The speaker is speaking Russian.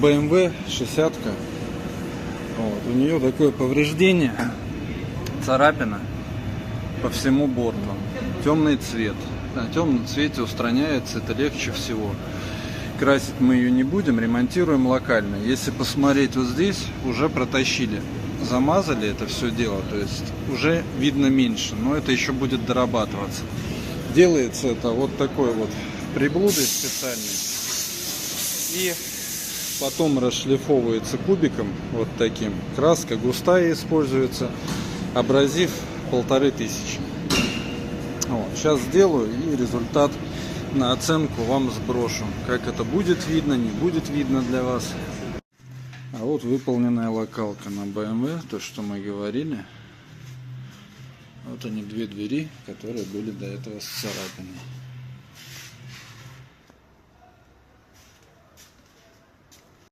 BMW 60. Вот, у нее такое повреждение, царапина по всему борту, темный цвет. На темном цвете устраняется это легче всего. Красить мы ее не будем, ремонтируем локально. Если посмотреть вот здесь, уже протащили, замазали это все дело, то есть уже видно меньше, но это еще будет дорабатываться. Делается это вот такой вот приблудой специальной и потом расшлифовывается кубиком вот таким. Краска густая используется, абразив 1500. Вот, сейчас сделаю и результат на оценку вам сброшу. Как это будет видно, не будет видно для вас. А вот выполненная локалка на BMW, то, что мы говорили. Вот они, две двери, которые были до этого с царапиной.